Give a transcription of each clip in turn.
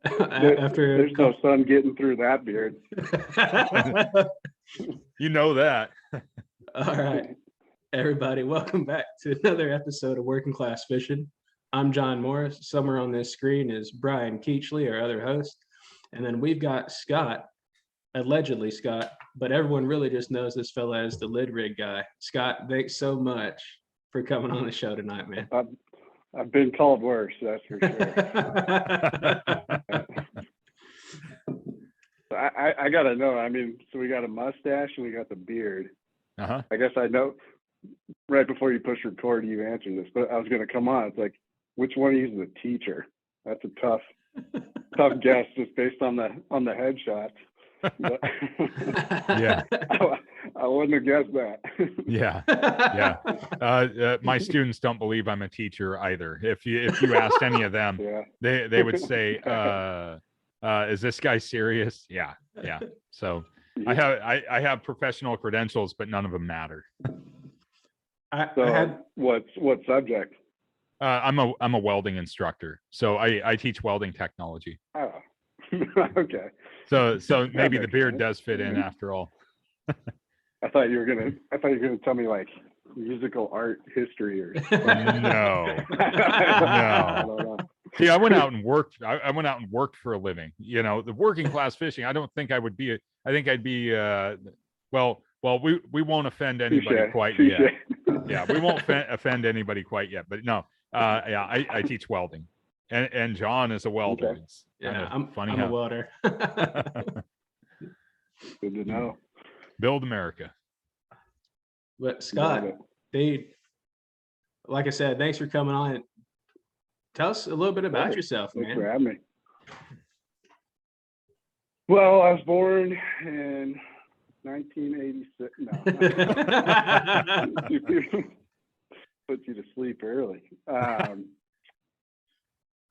There's no sun getting through that beard. You know that. All right, everybody, welcome back to another episode of Working Class Fishing. I'm John Morris. Somewhere on this screen is Brian Keachley, our other host. And then we've got Scott, allegedly Scott, but everyone really just knows this fella as the lid rig guy. Scott, thanks so much for coming on the show tonight, man. I've been called worse, that's for sure. I gotta know. I mean, so we got a mustache and we got the beard. I guess I know. Right before you push record, you answered this, but I was gonna come on. It's like, which one of you is the teacher? That's a tough guess just based on the headshots. But Yeah. I wouldn't have guessed that. Yeah. My students don't believe I'm a teacher either. If you asked any of them, Yeah. they would say, is this guy serious? Yeah. So I have professional credentials, but none of them matter. What subject? I'm a welding instructor, so I teach welding technology. Oh, okay. So maybe the beard does fit in after all. I thought you were gonna tell me like musical art history or something. No. See, I went out and worked. I went out and worked for a living. You know, the working class fishing. I don't think I would be. I think I'd be. Well, we won't offend anybody quite yet. Yeah, we won't offend anybody quite yet. But no, I teach welding, and John is a welder. Okay. I'm a welder. Good to know. Build America. But Scott, dude, like I said, thanks for coming on. Tell us a little bit about yourself, Thanks man. for having me. Well, I was born in 1986. No. Put you to sleep early.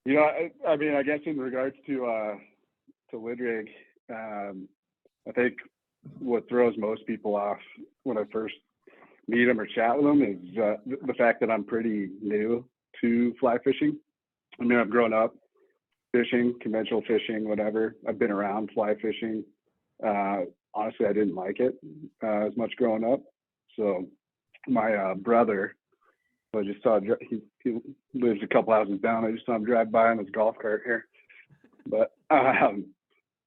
You know, I mean, I guess in regards to lid rig, I think what throws most people off when I first meet them or chat with them is the fact that I'm pretty new to fly fishing. I mean, I've grown up fishing, conventional fishing, whatever. I've been around fly fishing. Honestly, I didn't like it as much growing up. So my brother, I just saw, he lives a couple houses down. I just saw him drive by on his golf cart here. But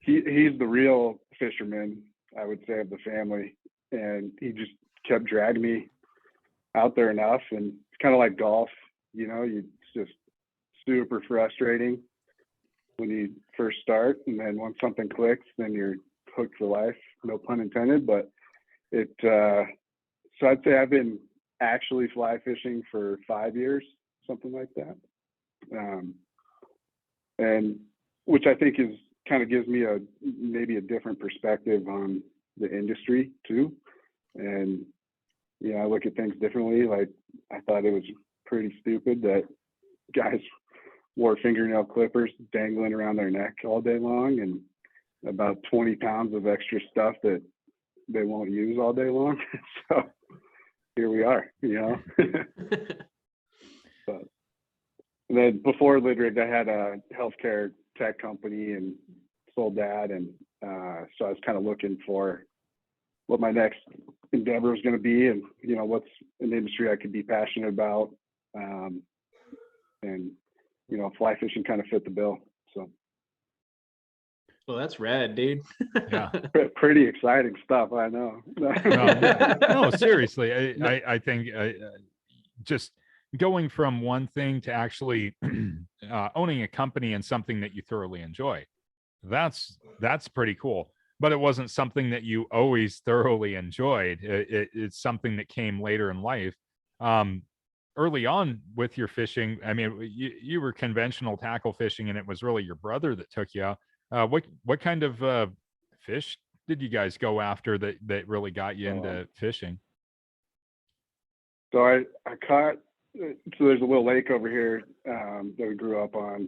he's the real fisherman, I would say, of the family. And he just kept dragging me out there enough. And it's kind of like golf, you know, it's just super frustrating when you first start. And then once something clicks, then you're hooked for life, no pun intended. But so I'd say I've been actually fly fishing for 5 years, something like that. And which I think is kind of gives me maybe a different perspective on the industry too. And, you know, I look at things differently. Like, I thought it was pretty stupid that guys wore fingernail clippers dangling around their neck all day long and about 20 pounds of extra stuff that they won't use all day long. So here we are, you know. But and then before lid rig, I had a healthcare tech company and sold that. And so I was kind of looking for what my next endeavor was going to be, and, you know, what's an industry I could be passionate about. And, you know, fly fishing kind of fit the bill. So. Well, that's rad, dude. Yeah. Pretty exciting stuff, I know. No, seriously, I think just going from one thing to actually owning a company and something that you thoroughly enjoy, that's pretty cool. But it wasn't something that you always thoroughly enjoyed. It's something that came later in life. Early on with your fishing, I mean, you were conventional tackle fishing, and it was really your brother that took you out. What kind of fish did you guys go after that really got you into fishing? So I caught, so there's a little lake over here that we grew up on.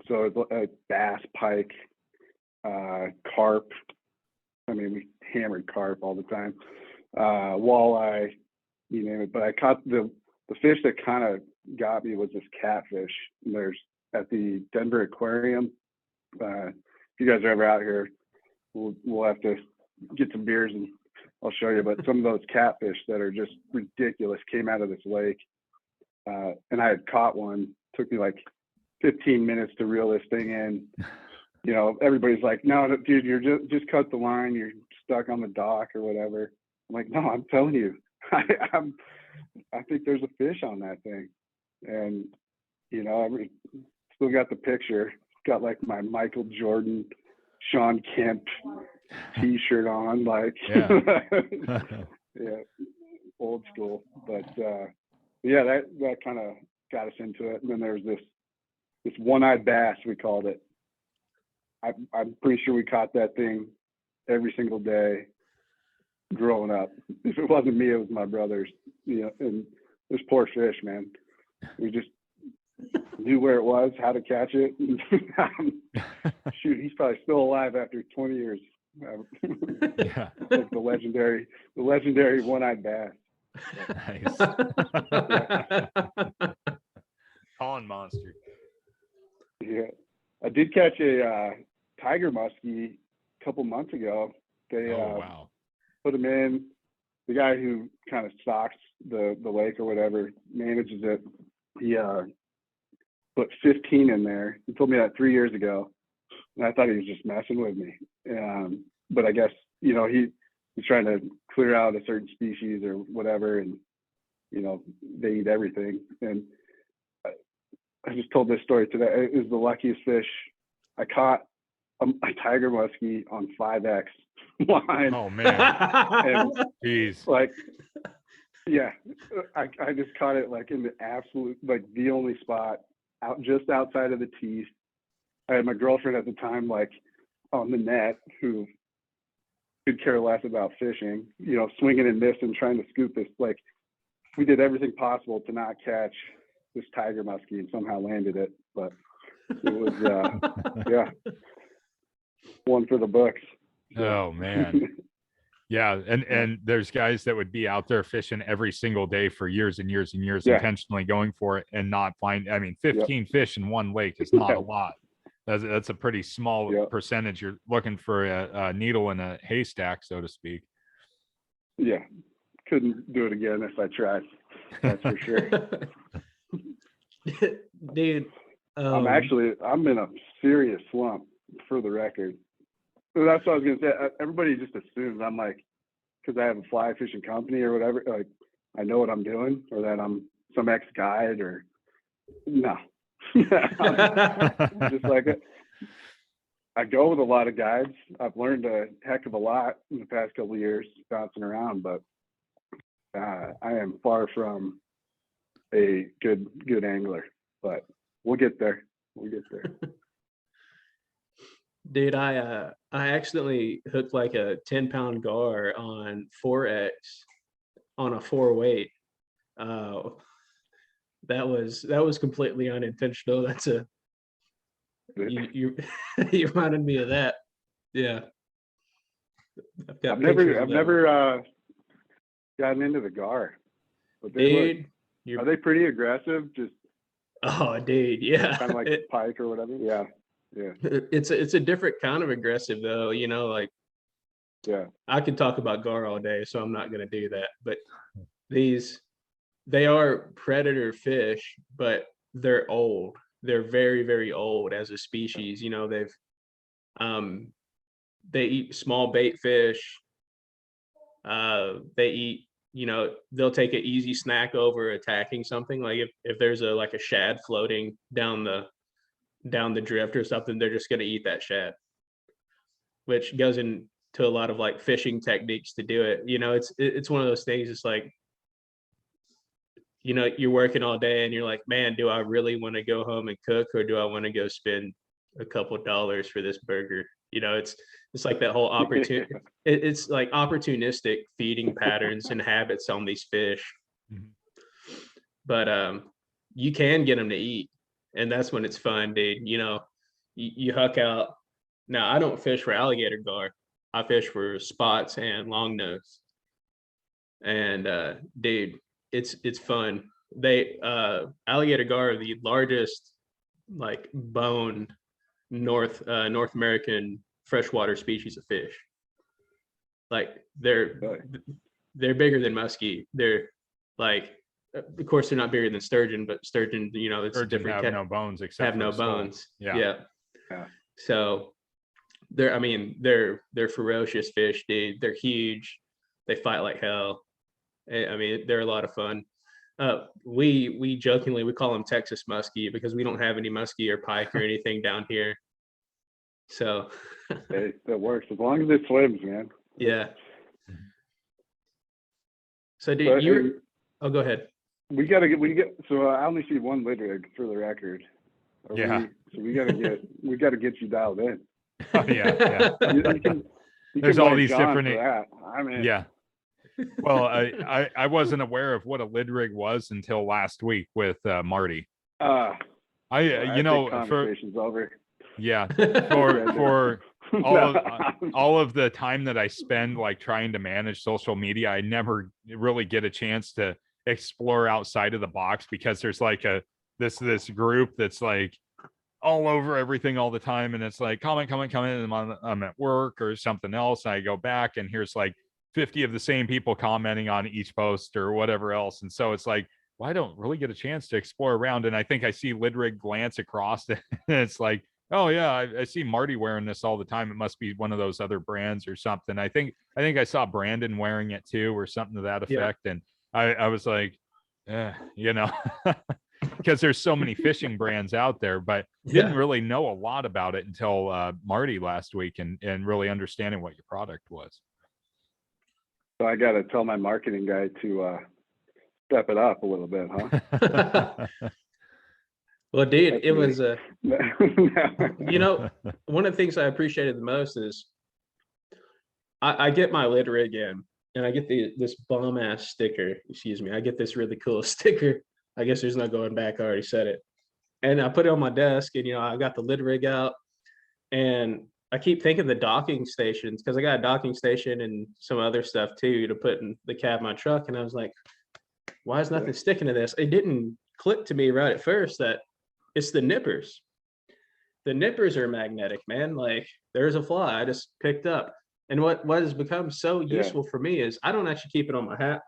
So it's a bass, pike, carp. I mean, we hammered carp all the time. Walleye, you name it. But I caught the fish that kind of got me was this catfish. And there's at the Denver Aquarium. If you guys are ever out here, we'll have to get some beers and I'll show you. But some of those catfish that are just ridiculous came out of this lake, and I had caught one. Took me like 15 minutes to reel this thing in. You know, everybody's like, "No, dude, you're just cut the line. You're stuck on the dock or whatever." I'm like, "No, I'm telling you, I think there's a fish on that thing." And you know, I still got the picture. Got like my Michael Jordan, Sean Kemp T-shirt on, like Yeah. yeah, old school. But yeah, that kind of got us into it. And then there's this one-eyed bass, we called it. I'm pretty sure we caught that thing every single day growing up. If it wasn't me, it was my brothers. You know, and this poor fish, man. We just knew where it was, how to catch it. Shoot, he's probably still alive after 20 years. Yeah. Like the legendary one-eyed bass. Nice. Pond monster. Yeah, I did catch a tiger muskie a couple months ago. They Oh wow. put him in. The guy who kind of stocks the lake or whatever manages it. He put 15 in there. He told me that 3 years ago, and I thought he was just messing with me. But I guess, you know, he's trying to clear out a certain species or whatever, and you know, they eat everything. And I just told this story today. It was the luckiest fish. I caught a tiger muskie on 5X line. Oh man. And Jeez. like, yeah, I just caught it like in the absolute, like the only spot out just outside of the teeth. I had my girlfriend at the time, like on the net, who could care less about fishing, you know, swinging and missing, trying to scoop this. Like, we did everything possible to not catch this tiger muskie and somehow landed it. But it was, yeah, one for the books. Oh man. Yeah, and there's guys that would be out there fishing every single day for years and years and years, Yeah. intentionally going for it and not find. I mean, 15 fish in one lake is not a lot. That's a pretty small percentage. You're looking for a needle in a haystack, so to speak. Yeah, couldn't do it again if I tried. That's for sure. Dude, I'm in a serious slump, for the record. So that's what I was gonna say. Everybody just assumes I'm like, because I have a fly fishing company or whatever, like I know what I'm doing, or that I'm some ex-guide, or no. I'm just like, I go with a lot of guides. I've learned a heck of a lot in the past couple of years bouncing around, but I am far from a good angler. But we'll get there. Dude, I accidentally hooked like a 10-pound gar on 4X on a 4-weight. That was completely unintentional. That's you you reminded me of that. Yeah. I've never gotten into the gar. But dude, are they pretty aggressive? Just dude, yeah. Kind of like pike or whatever. Yeah. Yeah. It's a different kind of aggressive though, you know, like yeah. I could talk about gar all day, so I'm not gonna do that. But they are predator fish, but they're old. They're very, very old as a species. You know, they eat small bait fish. They eat, you know, they'll take an easy snack over attacking something. Like if there's a shad floating down the drift or something, they're just gonna eat that shad, which goes into a lot of like fishing techniques to do it. You know, it's one of those things. It's like, you know, you're working all day and you're like, man, do I really want to go home and cook, or do I want to go spend a couple dollars for this burger? You know, it's like that whole opportunity. It's like opportunistic feeding patterns and habits on these fish. Mhm. But you can get them to eat, and that's when it's fun, dude. You know, you huck out. Now, I don't fish for alligator gar. I fish for spots and long nose. And dude, it's fun. They alligator gar are the largest like bone North American freshwater species of fish. Like they're bigger than muskie. They're like, of course, they're not bigger than sturgeon, but sturgeon, you know, it's a Sturgeon different have no bones except have for no the skull. bones. Yeah. So they're ferocious fish, dude. They're huge. They fight like hell. I mean, they're a lot of fun. We jokingly we call them Texas muskie because we don't have any muskie or pike or anything down here. So Hey, that works as long as it swims, man. yeah. So dude, oh, go ahead. We get. So I only see one lid rig for the record. We gotta get you dialed in. Oh, yeah. There's all these different. Yeah. Well, I wasn't aware of what a lid rig was until last week with Marty. Conversation's over. Yeah, for all of the time that I spend like trying to manage social media, I never really get a chance to explore outside of the box because there's like this group that's like all over everything all the time, and it's like comment, and I'm at work or something else, and I go back and here's like 50 of the same people commenting on each post or whatever else, and so it's like, well, I don't really get a chance to explore around, and I think I see lid rig glance across it, and it's like, oh yeah, I see Marty wearing this all the time. It must be one of those other brands or something. I think I saw Brandon wearing it too, or something to that effect. Yeah. And I was like, you know, because there's so many fishing brands out there, but didn't really know a lot about it until Marty last week and really understanding what your product was. So I got to tell my marketing guy to step it up a little bit, huh? Well, dude, it was you know, one of the things I appreciated the most is I get my lid rig in and I get this bomb ass sticker. Excuse me. I get this really cool sticker. I guess there's no going back. I already said it. And I put it on my desk and, you know, I got the lid rig out and I keep thinking the docking stations because I got a docking station and some other stuff too to put in the cab of my truck. And I was like, why is nothing sticking to this? It didn't click to me right at first that it's the nippers. The nippers are magnetic, man. Like there's a fly I just picked up. And what has become so useful for me is I don't actually keep it on my hat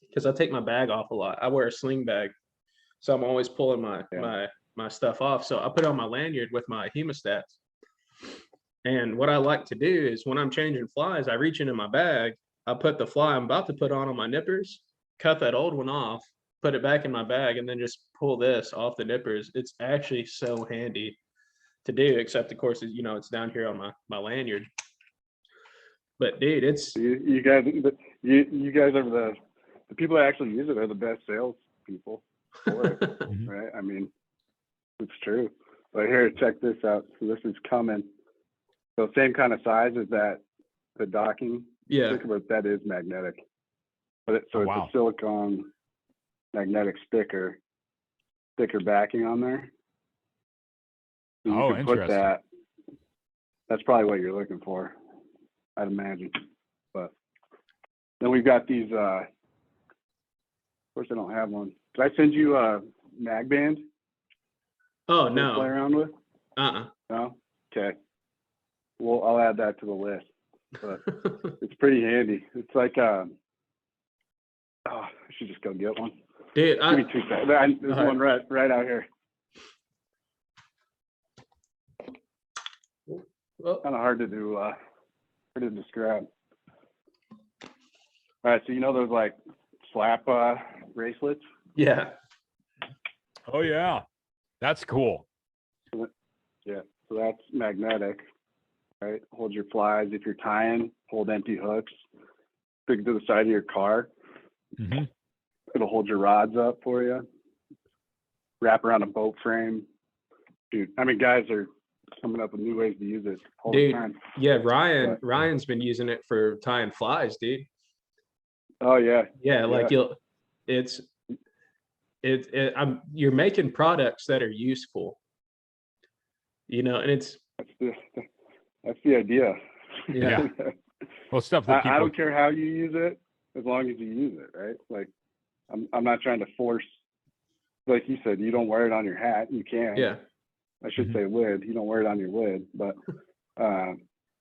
because I take my bag off a lot. I wear a sling bag. So I'm always pulling my stuff off. So I put it on my lanyard with my hemostats. And what I like to do is when I'm changing flies, I reach into my bag, I put the fly I'm about to put on my nippers, cut that old one off, put it back in my bag, and then just pull this off the nippers. It's actually so handy to do, except of course, you know, it's down here on my lanyard. But dude, it's you guys are the people that actually use it are the best sales people for it, right? I mean, it's true. But here, check this out. So this is coming. So same kind of size as that, the docking. Yeah. But that is magnetic. But it's a silicone magnetic sticker backing on there. So you can put that. That's probably what you're looking for, I'd imagine. But then we've got these. Of course, I don't have one. Did I send you a mag band? Oh no. To play around with? No. Okay. Well, I'll add that to the list. But it's pretty handy. It's like I should just go get one. Dude, give me 2 seconds. There's one right out here. Well, kind of hard to do. Hard to describe. All right, so you know those like slap bracelets? Yeah. Oh yeah, that's cool. Yeah, so that's magnetic, right? Hold your flies. If you're tying, hold empty hooks. Stick to the side of your car. Mm-hmm. It'll hold your rods up for you. Wrap around a boat frame. Dude, I mean, guys are coming up with new ways to use it all the time. Yeah, Ryan's been using it for tying flies, dude. Oh yeah. Yeah, like you're making products that are useful. You know, and that's the idea. Yeah. Well, stuff that people... I don't care how you use it, as long as you use it, right? Like, I'm not trying to force. Like you said, you don't wear it on your hat. You can. Yeah. I should say lid. You don't wear it on your lid, but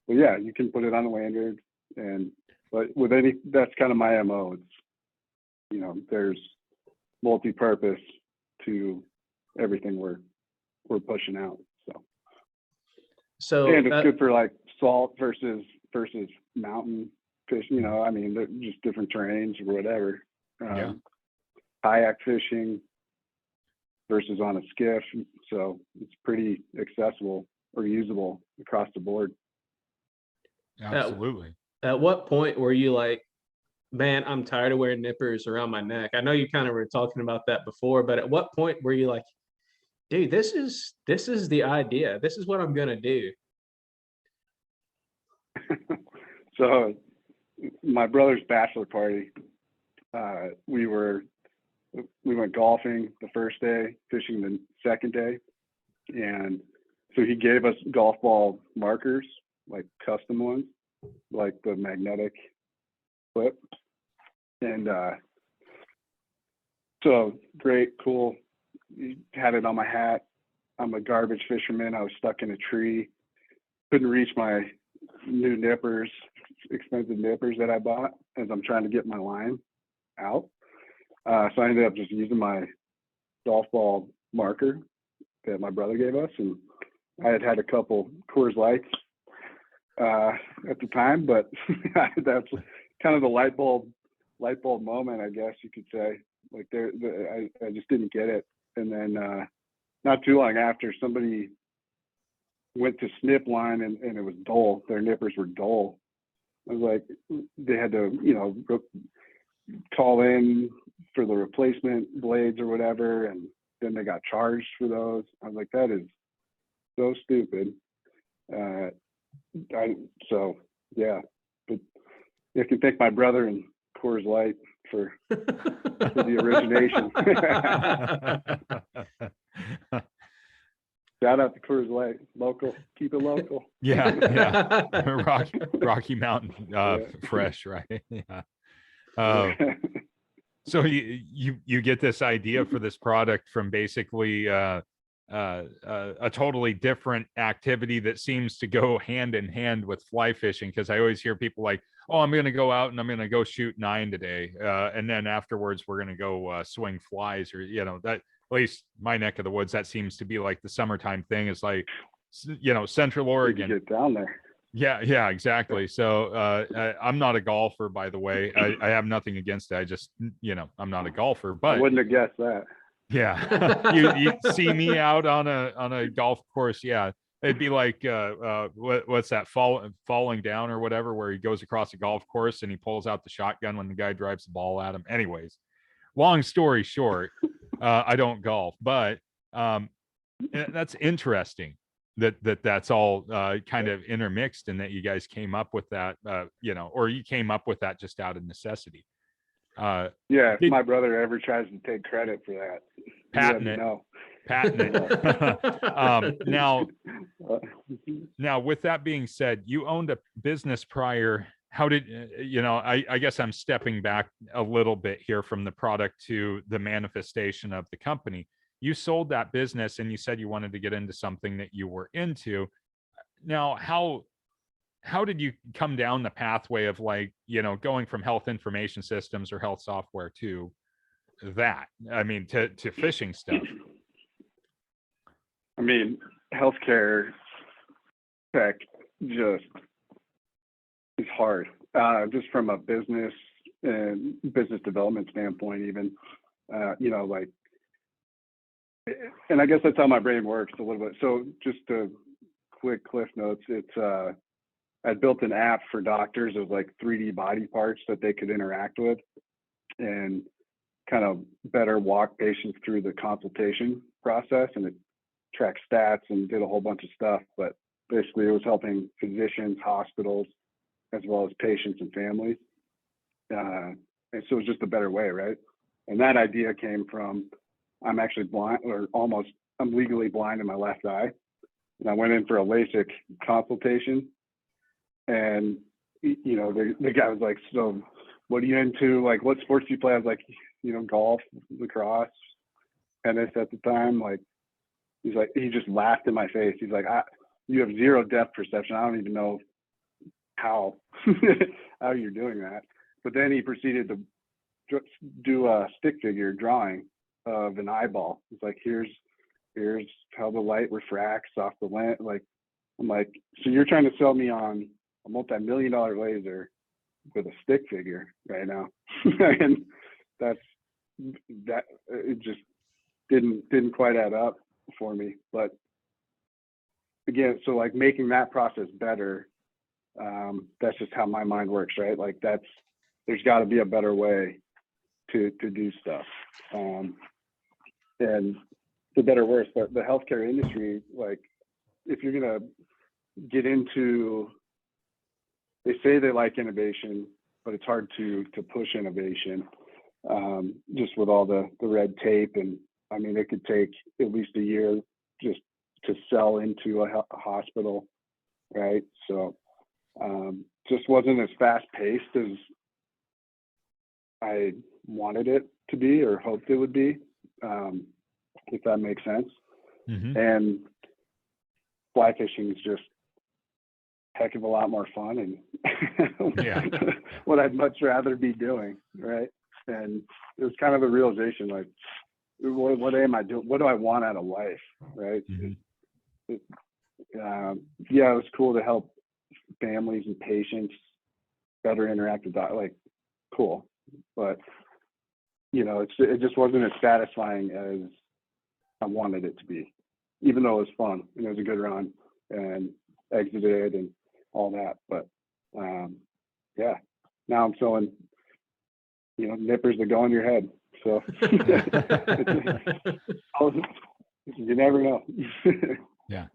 yeah, you can put it on a lanyard. But with any, that's kind of my MO. It's, you know, there's multi-purpose to everything we're pushing out. So and it's good for like salt versus mountain fish. You know, I mean, they're just different terrains or whatever. Kayak fishing versus on a skiff, so it's pretty accessible or usable across the board. Absolutely. At what point were you like, man, I'm tired of wearing nippers around my neck? I know you kind of were talking about that before, but at what point were you like, dude, this is the idea. This is what I'm gonna do. So my brother's bachelor party, we went golfing the first day, fishing the second day. And so he gave us golf ball markers, like custom ones, like the magnetic clip. And so great, cool. He had it on my hat. I'm a garbage fisherman. I was stuck in a tree. Couldn't reach my new nippers, expensive nippers that I bought as I'm trying to get my line out. So I ended up just using my golf ball marker that my brother gave us. And I had a couple Coors Lights at the time, but that's kind of the light bulb moment, I guess you could say. Like I just didn't get it. And then not too long after, somebody went to snip line and it was dull. Their nippers were dull. I was like, they had to, you know, call in for the replacement blades or whatever, and then they got charged for those. I was like, that is so stupid. So yeah, but you can thank my brother and Coors Light for the origination. Shout out to Coors Light, local, keep it local. Yeah. Rocky Mountain, fresh, right? Yeah. So you get this idea for this product from basically a totally different activity that seems to go hand in hand with fly fishing, because I always hear people like, oh, I'm going to go out and I'm going to go shoot 9 today, and then afterwards we're going to go swing flies, or, you know, that, at least my neck of the woods, that seems to be like the summertime thing. Is like, you know, Central Oregon. Get down there. Yeah, exactly. So I'm not a golfer, by the way. I have nothing against it. I just, you know, I'm not a golfer, but I wouldn't have guessed that. Yeah, you see me out on a golf course. Yeah, it'd be like what's that, falling down or whatever, where he goes across a golf course and he pulls out the shotgun when the guy drives the ball at him. Anyways, long story short, I don't golf, but that's interesting that's all kind of intermixed, and that you guys came up with that, you know, or you came up with that just out of necessity. Yeah, if my brother ever tries to take credit for that, patent it. Now with that being said, you owned a business prior. How did you know, I guess I'm stepping back a little bit here from the product to the manifestation of the company. You sold that business and you said you wanted to get into something that you were into. Now, how did you come down the pathway of, like, you know, going from health information systems or health software to that? I mean, to fishing stuff. I mean, healthcare tech just is hard, just from a business and business development standpoint, even, you know, like, and I guess that's how my brain works a little bit. So just a quick cliff notes. It's, I built an app for doctors of like 3D body parts that they could interact with and kind of better walk patients through the consultation process. And it tracked stats and did a whole bunch of stuff. But basically it was helping physicians, hospitals, as well as patients and families. And so it was just a better way, right? And that idea came from, I'm actually blind, or almost, I'm legally blind in my left eye. And I went in for a LASIK consultation. And, you know, the guy was like, so what are you into? Like, what sports do you play? I was like, you know, golf, lacrosse, tennis at the time. Like, He's like, he just laughed in my face. He's like, you have zero depth perception. I don't even know how you're doing that. But then he proceeded to do a stick figure drawing of an eyeball. He's like, here's how the light refracts off the lens. Like, I'm like, so you're trying to sell me on a multi-million-dollar laser with a stick figure right now? And that it just didn't quite add up for me. But again, so like making that process better, that's just how my mind works, right? Like there's got to be a better way to do stuff. And for better or worse, but the healthcare industry, like if you're gonna get into, they say they like innovation, but it's hard to push innovation, just with all the red tape. And I mean, it could take at least a year just to sell into a hospital, right? So just wasn't as fast paced as I wanted it to be or hoped it would be, if that makes sense. Mm-hmm. And fly fishing is just a heck of a lot more fun and what I'd much rather be doing, right? And it was kind of a realization, like, what am I doing? What do I want out of life, right? Mm-hmm. It was cool to help families and patients better interact with that, like, cool. But, it just wasn't as satisfying as I wanted it to be, even though it was fun and it was a good run and exited and all that. But now I'm selling, nippers that go in your head. So you never know. Yeah.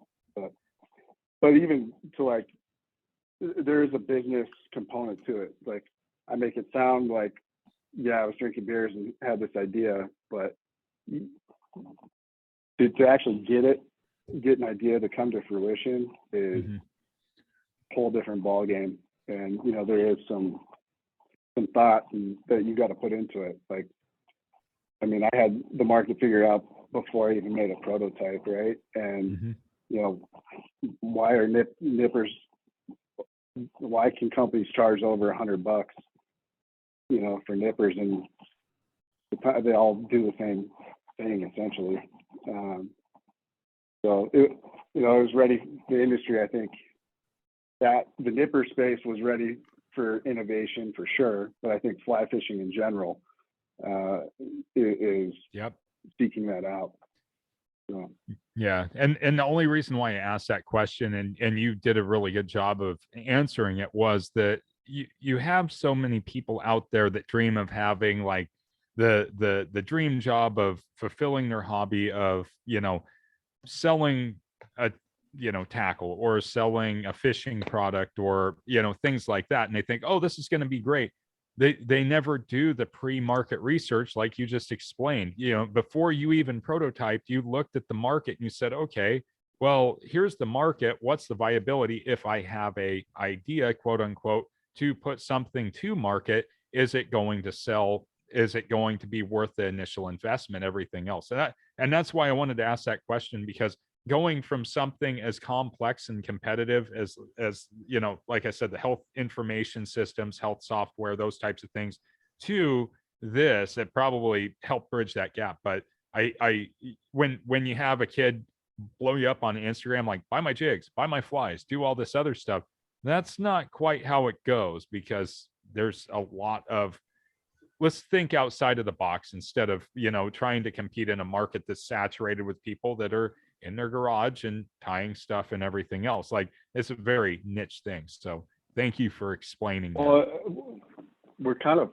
But even to, like, there is a business component to it. Like, I make it sound like, I was drinking beers and had this idea, but to actually get an idea to come to fruition is a whole different ball game. And there is some thought that you got to put into it. Like, I mean, I had the market figured out before I even made a prototype, right? And why are nippers? Why can companies charge over $100, for nippers, and they all do the same thing essentially? So it was ready. The industry, I think, that the nipper space was ready for innovation for sure, but I think fly fishing in general is seeking that out. So. Yeah. And the only reason why I asked that question, and you did a really good job of answering it, was that you have so many people out there that dream of having, like, the dream job of fulfilling their hobby of, selling a, tackle, or selling a fishing product, or, things like that. And they think, oh, this is going to be great. They never do the pre-market research, like you just explained. Before you even prototyped, you looked at the market and you said, okay, well, here's the market. What's the viability if I have a idea, quote unquote, to put something to market? Is it going to sell? Is it going to be worth the initial investment, everything else? And that's why I wanted to ask that question, because going from something as complex and competitive as like I said, the health information systems, health software, those types of things, to this, it probably helped bridge that gap. But when you have a kid blow you up on Instagram, like, buy my jigs, buy my flies, do all this other stuff, that's not quite how it goes, because there's a lot of, let's think outside of the box instead of, trying to compete in a market that's saturated with people that are in their garage and tying stuff and everything else. Like, it's a very niche thing. So thank you for explaining that. Well, we're kind of,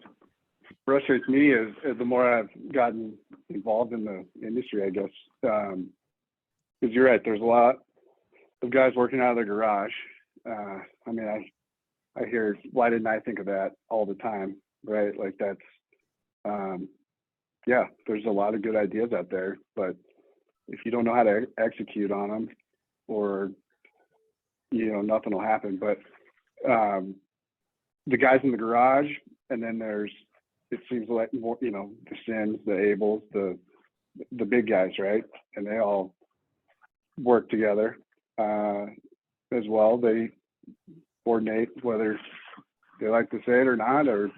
frustrates me as the more I've gotten involved in the industry, I guess, because you're right. There's a lot of guys working out of their garage. I mean, I hear, why didn't I think of that all the time, right? Like, that's, there's a lot of good ideas out there, but if you don't know how to execute on them, or, nothing will happen. But the guys in the garage, and then there's, it seems like more, the Sims, the Abels, the big guys, right? And they all work together as well. They coordinate whether they like to say it or not, or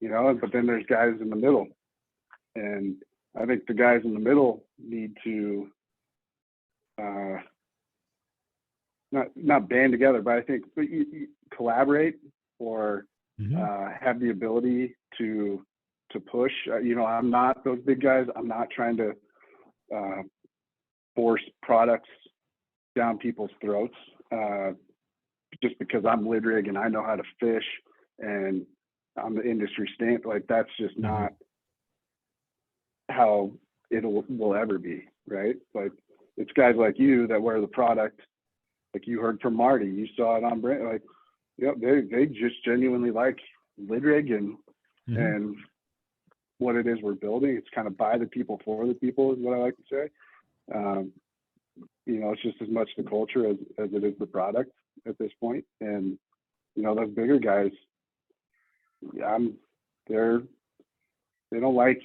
but then there's guys in the middle, and I think the guys in the middle need to not band together, but I think you collaborate or have the ability to push. I'm not those big guys. I'm not trying to force products down people's throats just because I'm lid rig and I know how to fish and I'm the industry stamp. Like that's just not how it will ever be, right? Like it's guys like you that wear the product. Like you heard from Marty, you saw it on Brent. Like, they just genuinely like lid rig and what it is we're building. It's kind of by the people for the people is what I like to say. It's just as much the culture as it is the product at this point. And those bigger guys, they don't like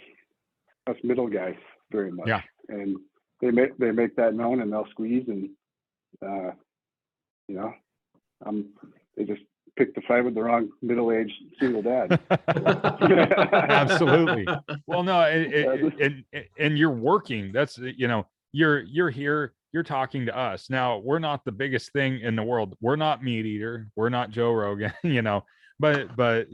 us middle guys very much. Yeah. And they make that known, and they'll squeeze, and they just picked the fight with the wrong middle-aged single dad. Absolutely. Well, no, and you're working. That's you're here. You're talking to us now. We're not the biggest thing in the world. We're not Meat Eater. We're not Joe Rogan. But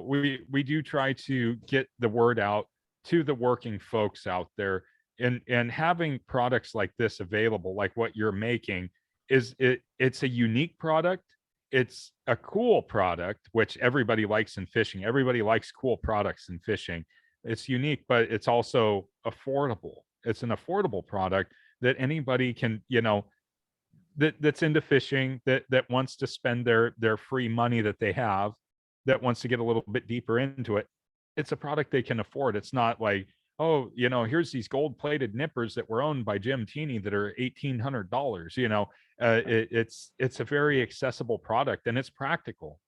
we do try to get the word out to the working folks out there, and having products like this available, like what you're making, it's a unique product. It's a cool product, which everybody likes in fishing. Everybody likes cool products in fishing. It's unique, but it's also affordable. It's an affordable product that anybody can, that's into fishing, that wants to spend their free money that they have, that wants to get a little bit deeper into it. It's a product they can afford. It's not like, oh, here's these gold-plated nippers that were owned by Jim Teeny that are $1,800. It's a very accessible product, and it's practical.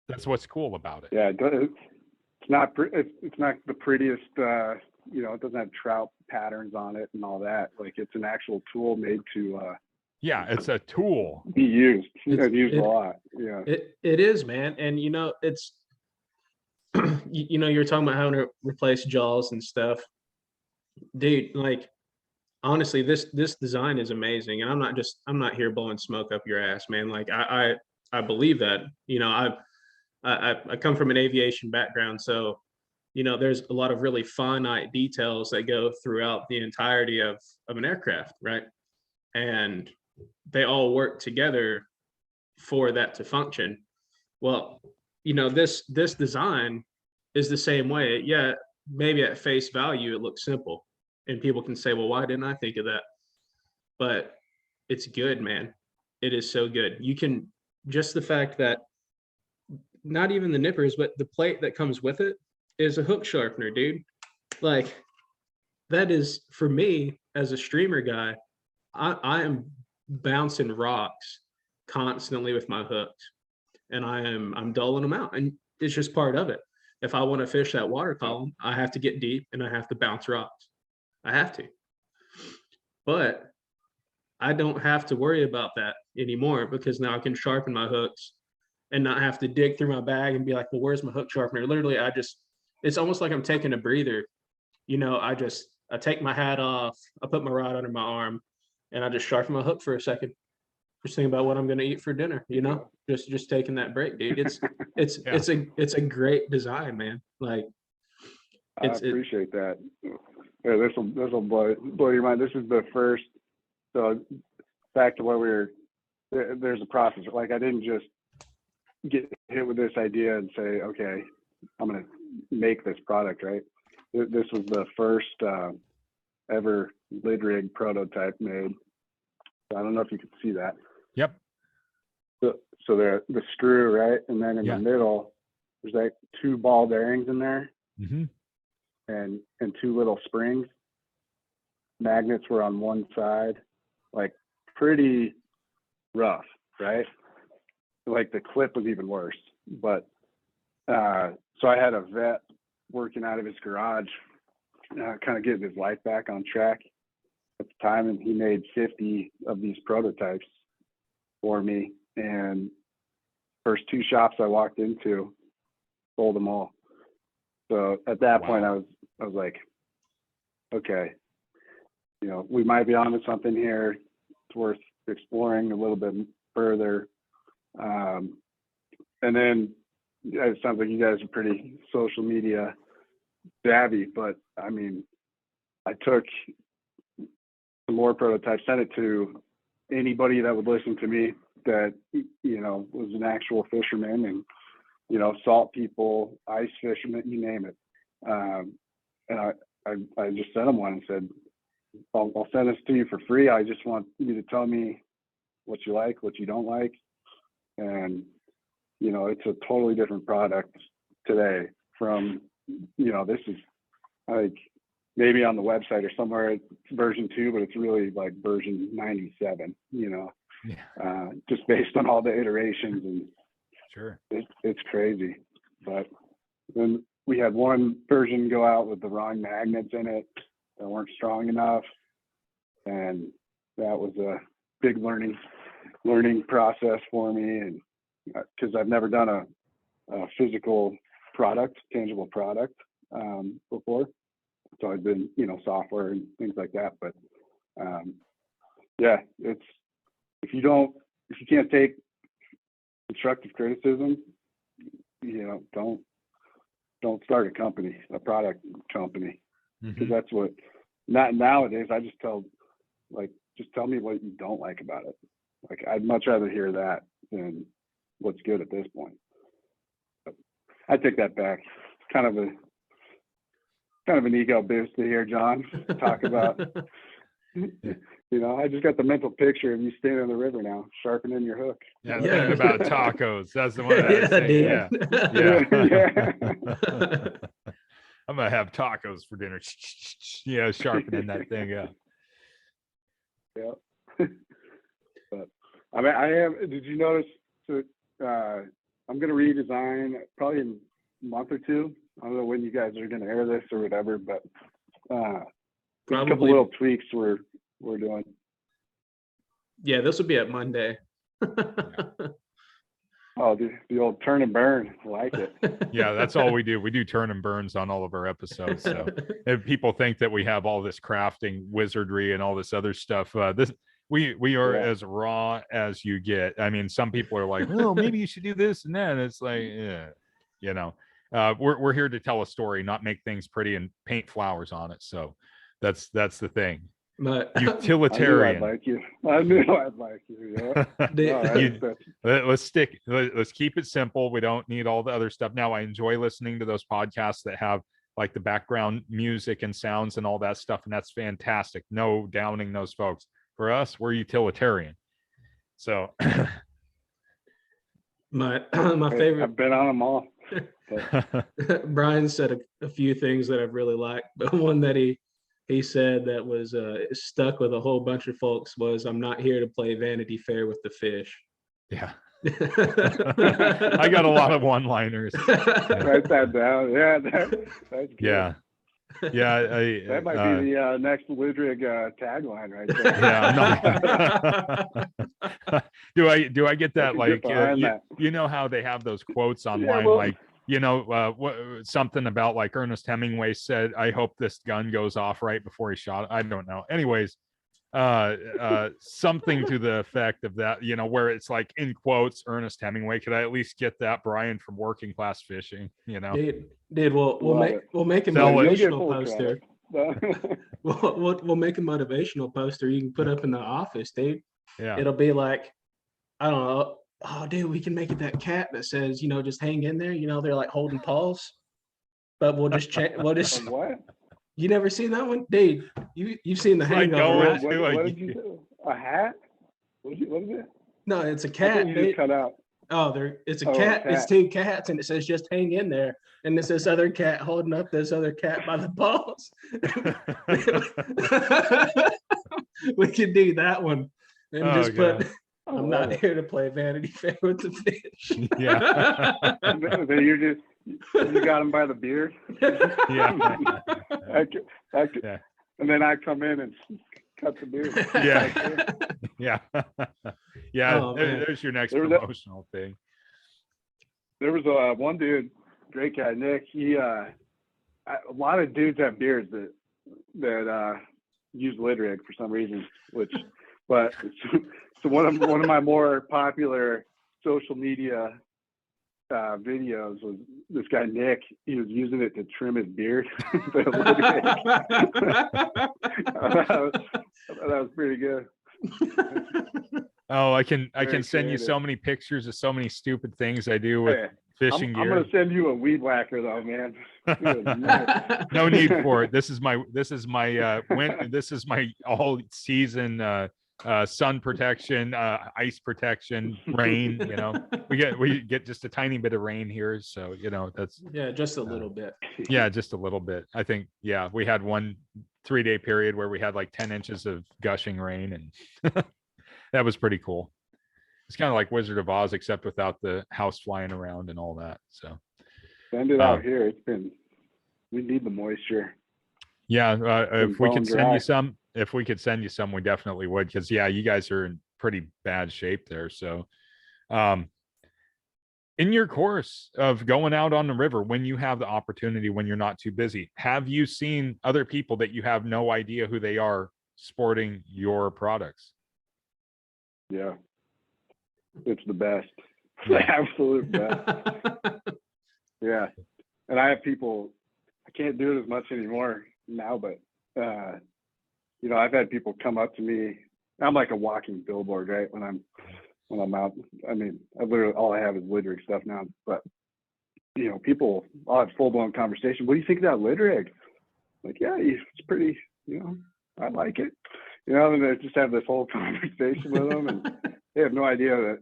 That's what's cool about it. Yeah, it's not the prettiest. It doesn't have trout patterns on it and all that. Like it's an actual tool made to. Yeah, it's a tool. Be used. It's used a lot. Yeah. It is, man, and it's. You're talking about having to replace jaws and stuff, dude. Like, honestly, this design is amazing, and I'm not here blowing smoke up your ass, man. Like, I believe that. I come from an aviation background, so there's a lot of really finite details that go throughout the entirety of an aircraft, right? And they all work together for that to function. Well, this design is the same way. Yeah, maybe at face value it looks simple, and people can say, well, why didn't I think of that? But it's good, man. It is so good. You can, just the fact that not even the nippers, but the plate that comes with it is a hook sharpener, dude. Like, that is, for me as a streamer guy, I am bouncing rocks constantly with my hooks, and I'm dulling them out, and it's just part of it. If I want to fish that water column, I have to get deep and I have to bounce rocks. I have to. But I don't have to worry about that anymore, because now I can sharpen my hooks and not have to dig through my bag and be like, well, where's my hook sharpener? Literally, it's almost like I'm taking a breather. I take my hat off, I put my rod under my arm, and I just sharpen my hook for a second. Just think about what I'm going to eat for dinner, just taking that break, dude. It's a great design, man. Like, I appreciate that. Yeah, this will blow your mind. This is the first. So back to where there's a process. Like, I didn't just get hit with this idea and say, okay, I'm going to make this product, right? This was the first ever lid rig prototype made. I don't know if you can see that. Yep. So the screw, right? And then in the middle, there's like 2 ball bearings in there, and 2 little springs. Magnets were on one side, like pretty rough, right? Like the clip was even worse. But so I had a vet working out of his garage, kind of getting his life back on track. at the time, and he made 50 of these prototypes for me. And first 2 shops I walked into, sold them all. So at that point, I was like, okay, you know, we might be onto something here. It's worth exploring a little bit further. And then it sounds like you guys are pretty social media savvy, but I mean, I took some more prototypes, sent it to anybody that would listen to me that, you know, was an actual fisherman, and, you know, salt people, ice fishermen, you name it. And I just sent them one and said, I'll send this to you for free. I just want you to tell me what you like, what you don't like. And, you know, it's a totally different product today from, you know, this is like maybe on the website or somewhere it's version 2, but it's really like version 97, you know, just based on all the iterations. And sure, it's crazy. But then we had one version go out with the wrong magnets in it that weren't strong enough, and that was a big learning process for me. And because I've never done a physical product, tangible product before, so I've been, you know, software and things like that. But yeah, it's if you can't take constructive criticism, you know, don't start a product company, because that's what, not nowadays. I just tell me what you don't like about it. Like, I'd much rather hear that than what's good at this point. But I take that back. It's kind of an ego boost to hear John talk about. You know, I just got the mental picture of you standing on the river now, sharpening your hook. Yeah, thinking about tacos. That's the one I say. Yeah. I'm gonna have tacos for dinner. Yeah, sharpening that thing up. Yeah. But I mean, I am. Did you notice that I'm gonna redesign probably in a month or 2. I don't know when you guys are gonna air this or whatever, but there's a couple little tweaks we're doing. Yeah, this will be at Monday. Oh, the old turn and burn. I like it. Yeah, that's all we do. We do turn and burns on all of our episodes. So if people think that we have all this crafting wizardry and all this other stuff, we are as raw as you get. I mean, some people are like, well, maybe you should do this and that. And it's like, yeah, you know, we're here to tell a story, not make things pretty and paint flowers on it. So that's the thing. But utilitarian. I knew I'd like you. Yeah. Let's keep it simple. We don't need all the other stuff. Now, I enjoy listening to those podcasts that have like the background music and sounds and all that stuff, and that's fantastic. No downing those folks. For us, we're utilitarian. So my favorite. I've been on them all. Brian said a few things that I've really liked, but one that he said that was stuck with a whole bunch of folks was, "I'm not here to play Vanity Fair with the fish." Yeah. I got a lot of one-liners. Write that down. Yeah, that's good. Yeah. That might be the next Lidrig tagline right there. Do I get that? Like, you know how they have those quotes online, like, you know, something about like Ernest Hemingway said, "I hope this gun goes off right before he shot it." I don't know. Anyways, something to the effect of that, you know, where it's like in quotes, Ernest Hemingway. Could I at least get that, Brian, from Working Class Fishing? You know, dude, we'll make a motivational poster. we'll make a motivational poster you can put up in the office, dude. Yeah, it'll be like, I don't know. Oh, dude, we can make it that cat that says, you know, just hang in there. You know, they're like holding paws, but we'll just what? You never seen that one, dude? You've seen the Hangout, right? What did you do? A hat? What is it? No, it's a cat. You just cut out. Oh, it's a cat. It's 2 cats, and it says just hang in there. And it's this other cat holding up this other cat by the paws. We could do that one and just put. I'm not here to play Vanity Fair with the fish. Yeah. You got him by the beard. Yeah. And then I come in and cut the beard. Yeah. Yeah. Yeah. Oh, man. There's your next There was a- promotional thing. There was one dude, great guy, Nick. He a lot of dudes have beards that use lid rig for some reason, but so one of my more popular social media videos was this guy Nick. He was using it to trim his beard. That was pretty good. Oh, I can Very send you so creative. many pictures of so many stupid things I do with Hey, fishing I'm gear. gonna send you a weed whacker though, man. No need for it. This is my all season sun protection, ice protection, rain. We get just a tiny bit of rain here, so that's Yeah, just a little bit. yeah, just a little bit. I think we had one 3-day period where we had like 10 inches of gushing rain, and that was pretty cool. It's kind of like Wizard of Oz, except without the house flying around and all that. So Send it out here. We need the moisture. yeah, if we bone could send dry. you some, we definitely would, because you guys are in pretty bad shape there. So in your course of going out on the river, when you have the opportunity, when you're not too busy, have you seen other people that you have no idea who they are sporting your products? Yeah. It's the best. It's the absolute best. Yeah. And I have people, I can't do it as much anymore now, but I've had people come up to me. I'm like a walking billboard, right? When I'm out. I mean, all I have is lid rig stuff now, but people, I'll have full blown conversation. What do you think of that lid rig? Like, yeah, it's pretty, I like it. And I just have this whole conversation with them, and they have no idea that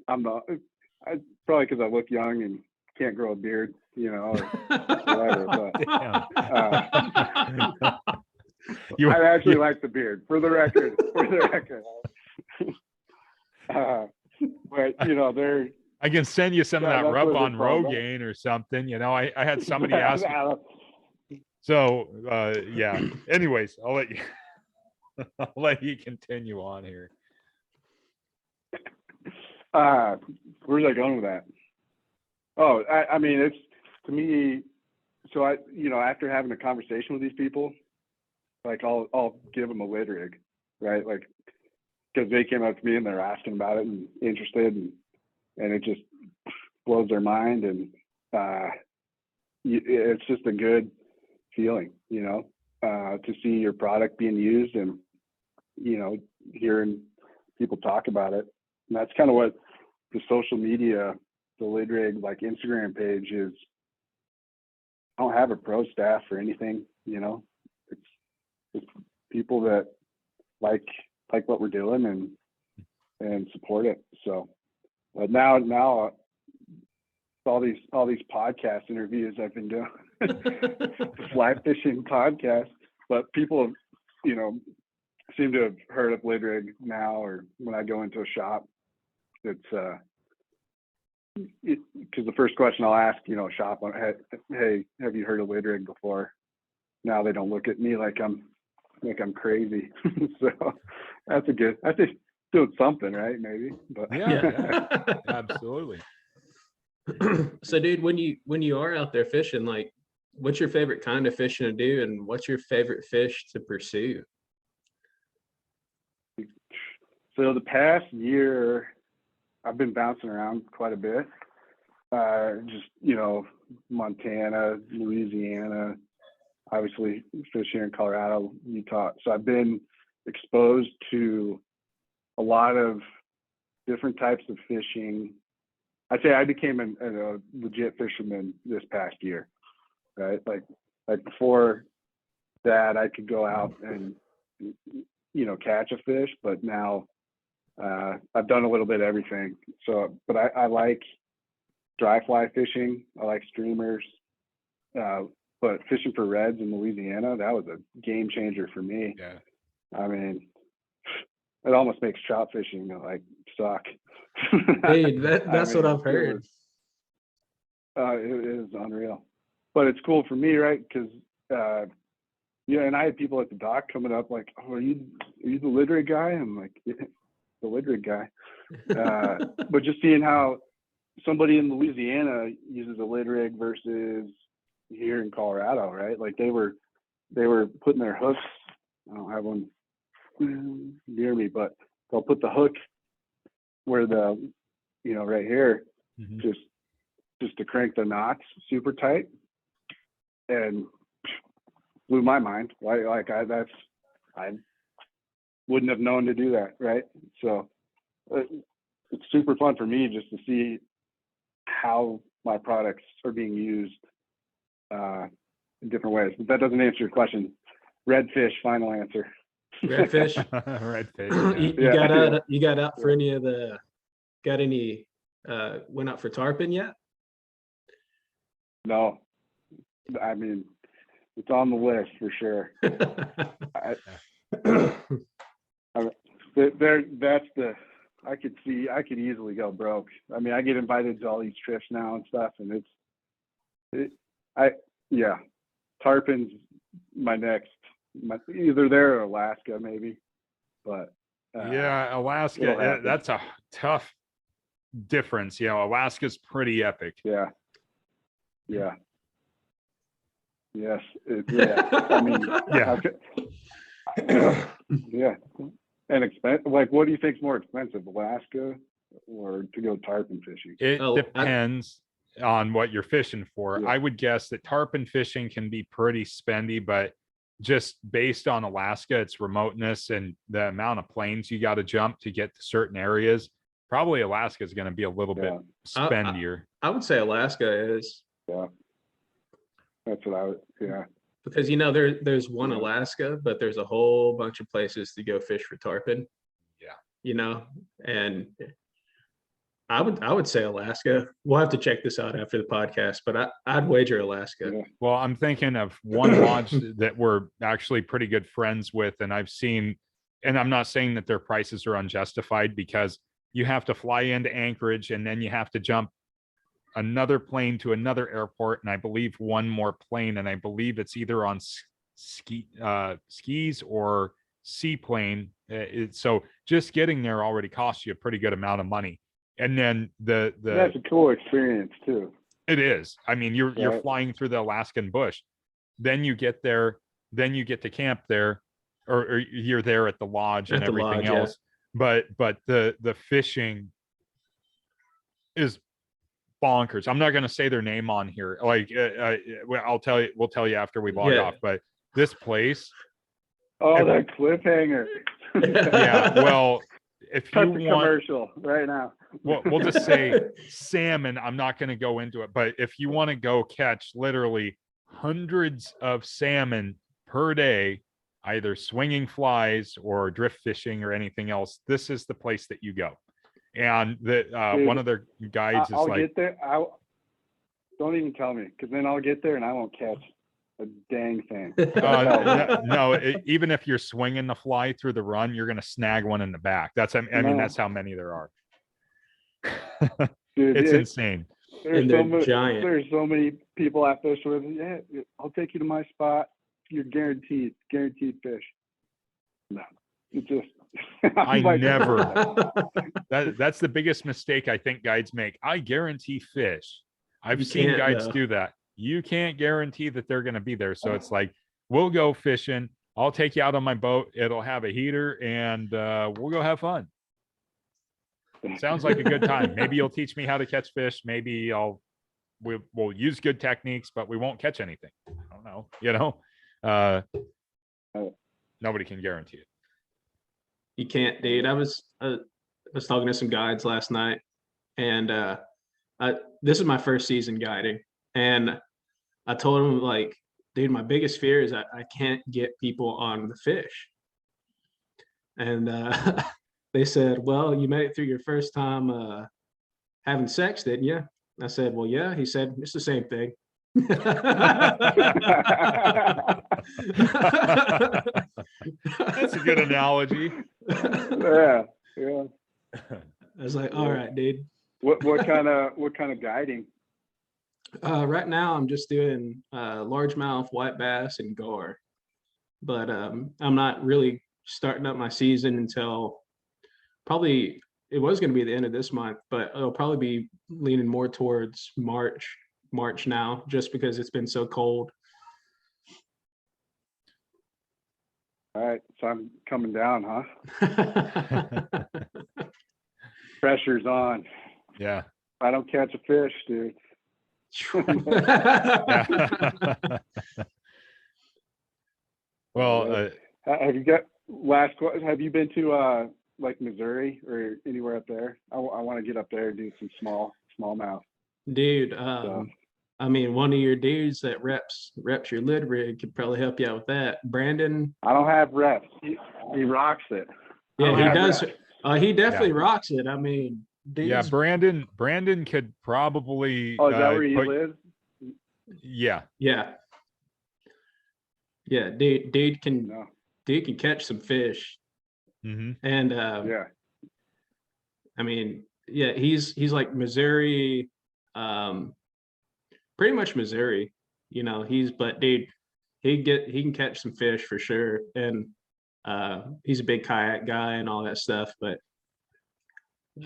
I'm not. Probably because I look young and can't grow a beard, or whatever. But I actually like the beard, for the record. But they're. I can send you some of that that's rub what on it's called, Rogaine or something. I had somebody ask. So yeah. Anyways, I'll let you continue on here. Where's I going with that? Oh, I mean, it's, to me, so after having a conversation with these people, like I'll give them a lid rig, right? Like, because they came up to me and they're asking about it and interested, and it just blows their mind, and it's just a good feeling, to see your product being used, and hearing people talk about it. And that's kind of what the social media, the lid rig, like Instagram page is. I don't have a pro staff or anything, it's people that like what we're doing and support it. So, but now all these podcast interviews I've been doing, fly fishing podcasts, but people, seem to have heard of lid rig now, or when I go into a shop, it's because the first question I'll ask, shop on, hey, have you heard of lid rig before? Now they don't look at me like I'm crazy. So that's just doing something, right? Maybe, but Yeah. Absolutely. So, dude, when you are out there fishing, like, what's your favorite kind of fishing to do, and what's your favorite fish to pursue? So the past year, I've been bouncing around quite a bit. Just, Montana, Louisiana, obviously fish here in Colorado, Utah. So I've been exposed to a lot of different types of fishing. I'd say I became a legit fisherman this past year, right? Like before that, I could go out and, catch a fish, but now I've done a little bit of everything. So, but I like dry fly fishing. I like streamers, but fishing for reds in Louisiana, that was a game changer for me. Yeah. I mean, it almost makes trout fishing suck. Dude, that's what I've heard. It is unreal, but it's cool for me, right? Because Yeah, and I had people at the dock coming up like, "Oh, are you the lid rig guy?" I'm like, "Yeah, the lid rig guy." But just seeing how somebody in Louisiana uses a lid rig versus here in Colorado, right? Like they were putting their hooks. I don't have one near me, but they'll put the hook where right here, just to crank the knots super tight, and blew my mind. I wouldn't have known to do that, right? So it's super fun for me just to see how my products are being used in different ways. But that doesn't answer your question. Redfish, final answer. Redfish. Redfish. Yeah. You got out for any of the? Got any? Went out for tarpon yet? No, I mean it's on the list for sure. I could easily go broke. I mean, I get invited to all these trips now and stuff, and tarpon's either there or Alaska maybe, but Alaska, that's a tough difference. Alaska's pretty epic. Yeah. Yes. I mean, yeah. And like, what do you think's more expensive, Alaska or to go tarpon fishing? It depends on what you're fishing for. I would guess that tarpon fishing can be pretty spendy, but just based on Alaska, its remoteness and the amount of planes you got to jump to get to certain areas, probably Alaska is going to be a little bit spendier. I would say Alaska is. Yeah. That's what I would, Because there's one Alaska, but there's a whole bunch of places to go fish for tarpon. Yeah. And I would say Alaska. We'll have to check this out after the podcast, but I'd wager Alaska. Yeah. Well, I'm thinking of one lodge that we're actually pretty good friends with, and I've seen, and I'm not saying that their prices are unjustified, because you have to fly into Anchorage and then you have to jump another plane to another airport, and I believe one more plane, and I believe it's either on skis or seaplane. So just getting there already costs you a pretty good amount of money. And then that's a cool experience too. It is. I mean, you're flying through the Alaskan bush. Then you get there, then you get to camp there, or you're there at the lodge and everything else. Yeah. But the fishing is bonkers. I'm not going to say their name on here. Like we'll tell you after we log off. But this place. Oh, that cliffhanger. Yeah. Well, if you want commercial right now, we'll just say salmon. I'm not going to go into it, but if you want to go catch literally hundreds of salmon per day, either swinging flies or drift fishing or anything else, this is the place that you go. And one of their guides I'll is like, get there. Don't even tell me, because then I'll get there and I won't catch a dang thing. Even if you're swinging the fly through the run, you're going to snag one in the back. That's how many there are. Dude, it's insane. There's so many people I fish with. Yeah, I'll take you to my spot. You're guaranteed fish. No, it just. That's the biggest mistake I think guides make. I guarantee fish. I've seen guides do that. You can't guarantee that they're going to be there. So it's like, we'll go fishing. I'll take you out on my boat. It'll have a heater, and we'll go have fun. Sounds like a good time. Maybe you'll teach me how to catch fish. Maybe we'll use good techniques, but we won't catch anything. I don't know. Nobody can guarantee it. You can't, dude. I was talking to some guides last night, and this is my first season guiding, and I told them, like, dude, my biggest fear is I can't get people on the fish. And they said, well, you made it through your first time having sex, didn't you? I said, well, yeah. He said, it's the same thing. That's a good analogy. Yeah. I was like, all right, dude. What kind of guiding? Right now I'm just doing largemouth, white bass, and gar. but I'm not really starting up my season until probably it was going to be the end of this month, but it'll probably be leaning more towards March now, just because it's been so cold. All right, so I'm coming down, huh? Pressure's on. Yeah. If I don't catch a fish, dude. Yeah. Well, have you been to like Missouri or anywhere up there? I want to get up there and do some smallmouth. Dude, I mean, one of your dudes that reps your lid rig could probably help you out with that. Brandon. I don't have reps. He rocks it. Yeah, he does. Reps. He definitely rocks it. I mean, dudes. Yeah, Brandon could probably. Oh, is that where he lives? Yeah. Yeah. Yeah, dude can catch some fish. Mm-hmm. And yeah. I mean, yeah, he's like Missouri, pretty much Missouri, you know. But dude, he can catch some fish for sure. And he's a big kayak guy and all that stuff. But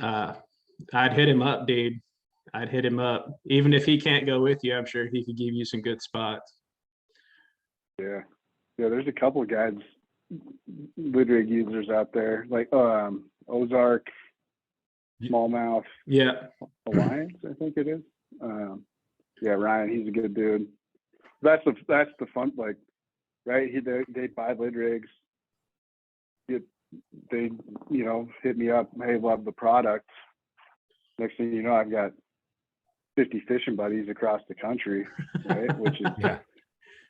I'd hit him up, dude. I'd hit him up. Even if he can't go with you, I'm sure he could give you some good spots. Yeah. There's a couple of guys, lid rig users out there, like Ozark, Smallmouth, Alliance, I think it is. Ryan, he's a good dude. That's the fun, like, right? They buy lid rigs. They hit me up. Hey, love the product. Next thing you know, I've got 50 fishing buddies across the country, right? Which is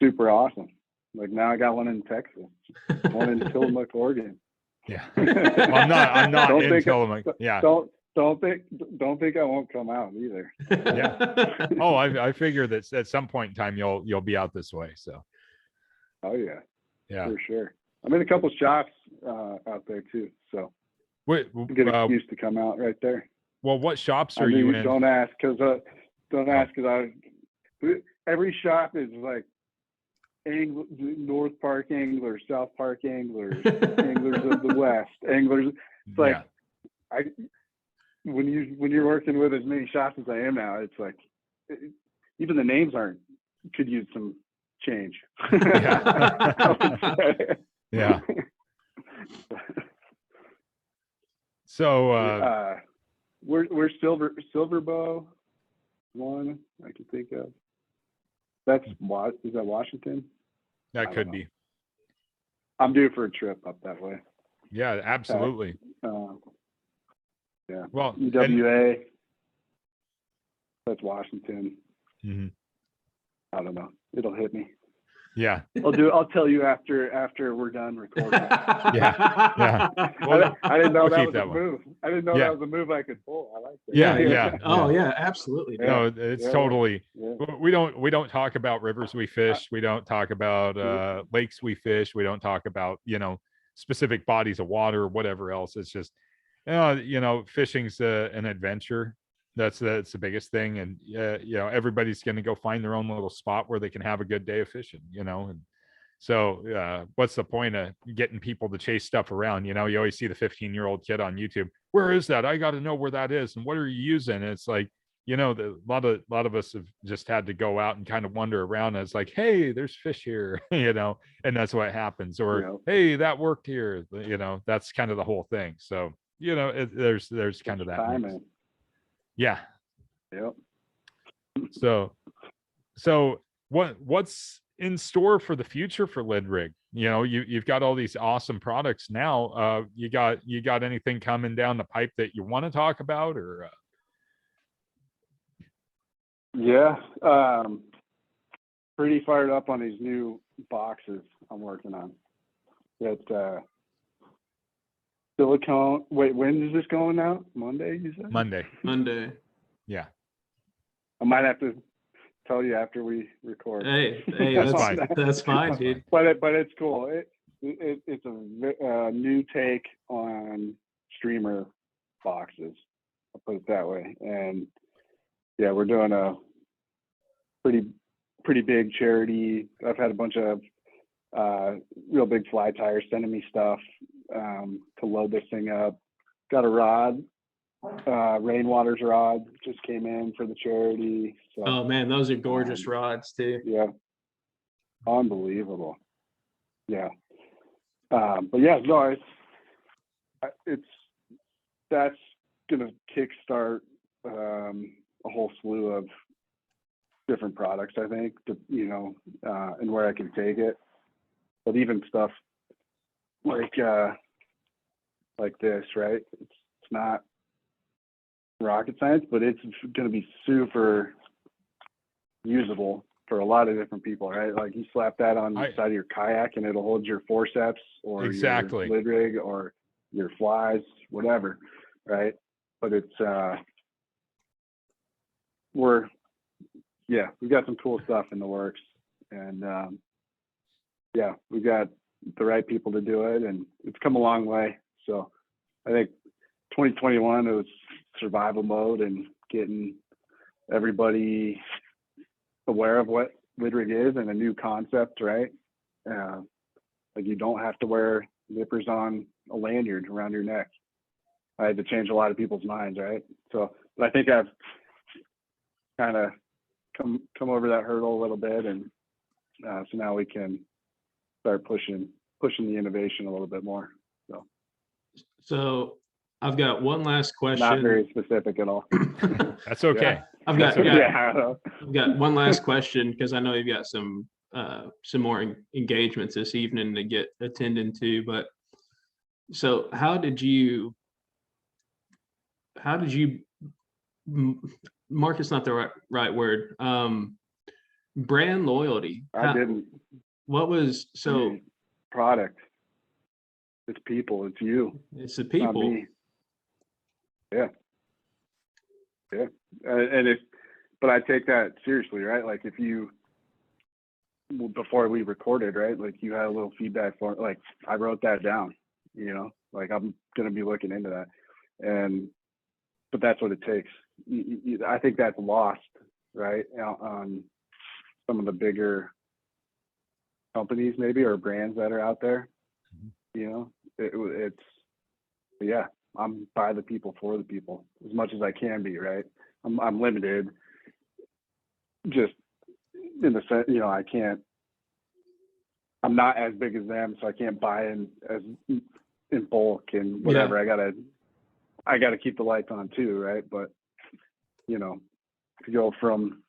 super awesome. Like, now I got one in Texas, one in Tillamook, Oregon. Yeah. Well, I'm not in Tillamook. Yeah. Don't think I won't come out either. Yeah. Oh, I figure that at some point in time you'll be out this way. So. Oh yeah. Yeah. For sure. I'm in a couple shops out there too, so good excuse to come out right there. Well, what shops are you in? Don't ask because every shop is like North Park Anglers, South Park Anglers, Anglers of the West, Anglers. It's like when you're working with as many shops as I am now, it's like even the names could use some change. Yeah. So we're Silver Bow one I can think of. Is that Washington? That could be. I'm due for a trip up that way. Yeah, absolutely. Yeah. Well, UWA. That's Washington. Mm-hmm. I don't know. It'll hit me. Yeah. I'll tell you after we're done recording. Yeah. Well, I didn't know that was that a move. I didn't know that was a move I could pull. I like it. Yeah. Oh yeah, absolutely. No, it's totally. Yeah. We don't talk about rivers we fish. We don't talk about lakes we fish. We don't talk about specific bodies of water or whatever else. It's just fishing's an adventure. That's the biggest thing. And everybody's going to go find their own little spot where they can have a good day of fishing, and so what's the point of getting people to chase stuff around? You always see the 15-year-old kid on YouTube. Where is that? I got to know where that is. And what are you using? And it's like, a lot of us have just had to go out and kind of wander around. And it's like, hey, there's fish here, and that's what happens. Or, hey, that worked here. That's kind of the whole thing. So, there's kind of that. Timing. Yeah. Yep. So what's in store for the future for Lid Rig? You've got all these awesome products now. You got anything coming down the pipe that you want to talk about, or? Yeah. Pretty fired up on these new boxes I'm working on. That silicone. Wait, when is this going out? Monday, you said? Monday. Yeah. I might have to tell you after we record. Hey, that's fine, dude. But it's cool. It's a new take on streamer boxes. I'll put it that way. And yeah, we're doing a pretty big charity. I've had a bunch of real big fly tires, sending me stuff to load this thing up. Got a rod, Rainwater's rod, just came in for the charity. So, Oh man, those are gorgeous rods too. Yeah, unbelievable. Yeah, but yeah, no, that's gonna kickstart a whole slew of different products, I think, and where I can take it. But even stuff like this, right? It's not rocket science, but it's going to be super usable for a lot of different people, right? Like you slap that on the side of your kayak and it'll hold your forceps or exactly. your lid rig or your flies, whatever, right? But it's we've got some cool stuff in the works, and we've got the right people to do it, and it's come a long way. So I think 2021 it was survival mode and getting everybody aware of what lid rig is and a new concept, right? Like you don't have to wear nippers on a lanyard around your neck. I had to change a lot of people's minds, right? So, but I think I've kind of come over that hurdle a little bit, and so now we can start pushing the innovation a little bit more. So I've got one last question. Not very specific at all. That's okay. Yeah. I've got one last question because I know you've got some more engagements this evening to get attended to. But so how did you market's not the right word. Brand loyalty. I didn't. What was product? It's people. It's you. It's the people. Not me. Yeah. But I take that seriously, right? Like if before we recorded, right? Like you had a little feedback for, like I wrote that down. Like I'm gonna be looking into that, but that's what it takes. I think that's lost, right, on some of the bigger companies maybe, or brands that are out there. I'm by the people, for the people, as much as I can be, right? I'm limited just in the sense, I'm not as big as them, so I can't buy in bulk and whatever. Yeah. I gotta keep the lights on too, right? But to go from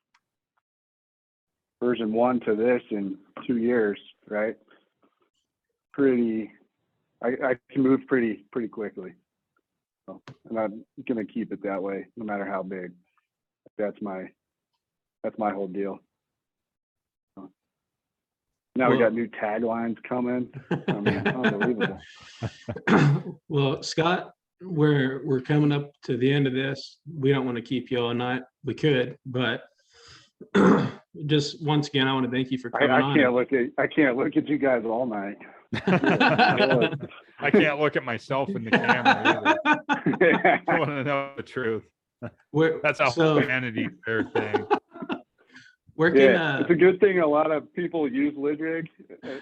version 1 to this in 2 years, right? I can move pretty quickly. So, and I'm gonna keep it that way, no matter how big. That's my whole deal. Now we got new taglines coming. I mean, unbelievable. Well, Scott, we're coming up to the end of this. We don't want to keep you all night. We could, but just once again, I want to thank you for coming on. I can't look at you guys all night. I can't look at myself in the camera either. I want to know the truth. That's a Vanity Fair thing. It's a good thing a lot of people use lid rig.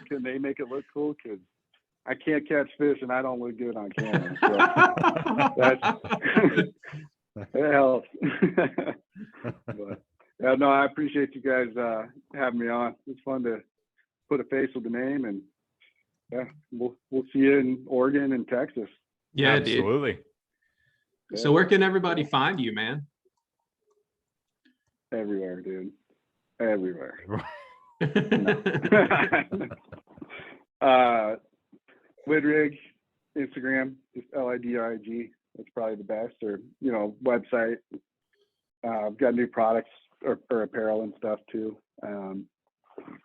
Can they make it look cool? Because I can't catch fish and I don't look good on camera. So it helps. But yeah, no, I appreciate you guys having me on. It's fun to put a face with the name, and yeah, we'll see you in Oregon and Texas. Yeah, absolutely. Dude. So where can everybody find you, man? Everywhere, dude. Everywhere. Lid rig, Instagram, just LIDRIG. That's probably the best. Or website. I've got new products or apparel and stuff too. You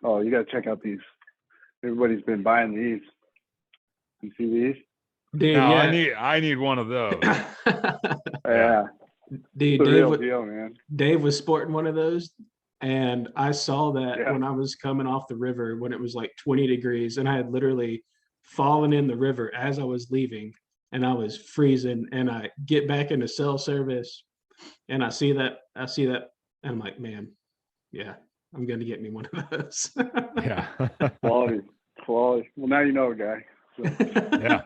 got to check out these. Everybody's been buying these. You see these? Dude, no, yeah. I need one of those. Yeah. Dude, Dave was sporting one of those, and I saw that when I was coming off the river when it was like 20 degrees, and I had literally fallen in the river as I was leaving, and I was freezing, and I get back into cell service, and I see that, and I'm like, man, yeah, I'm gonna get me one of those. Yeah. Quality. Well, now you know, guy. So. Yeah.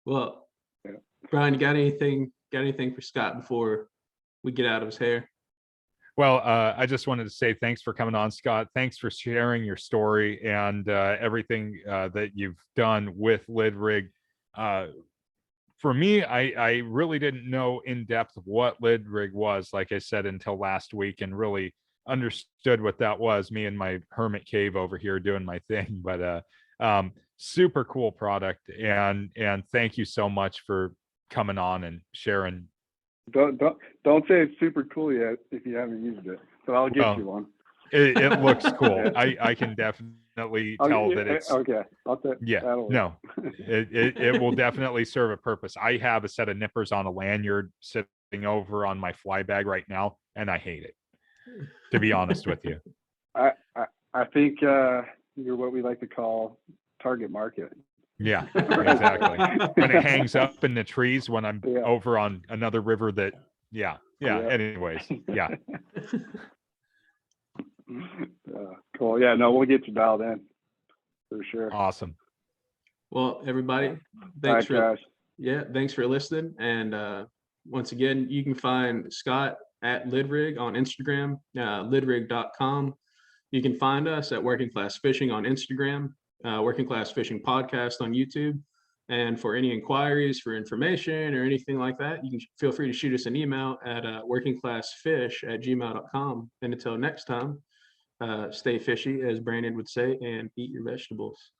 Well, Yeah. Brian, you got anything for Scott before we get out of his hair? Well, I just wanted to say thanks for coming on, Scott. Thanks for sharing your story and everything that you've done with Lid Rig. For me, I really didn't know in depth what Lid Rig was, like I said, until last week, and really understood what that was. Me and my hermit cave over here doing my thing, but super cool product, and thank you so much for coming on and sharing. Don't say it's super cool yet if you haven't used it, but I'll get you one. It looks cool. I can definitely tell that it's okay. I'll say no. It will definitely serve a purpose. I have a set of nippers on a lanyard sitting over on my fly bag right now, and I hate it, to be honest with you. I think you're what we like to call target market. Yeah, exactly. When it hangs up in the trees when I'm over on another river that, yeah. Anyways, yeah. Cool. Yeah, no, we'll get you dialed in for sure. Awesome. Well, everybody, thanks for listening. And once again, you can find Scott at LidRig on Instagram, lidrig.com. You can find us at Working Class Fishing on Instagram, Working Class Fishing Podcast on YouTube. And for any inquiries, for information or anything like that, you can feel free to shoot us an email at workingclassfish@gmail.com. And until next time, stay fishy, as Brandon would say, and eat your vegetables.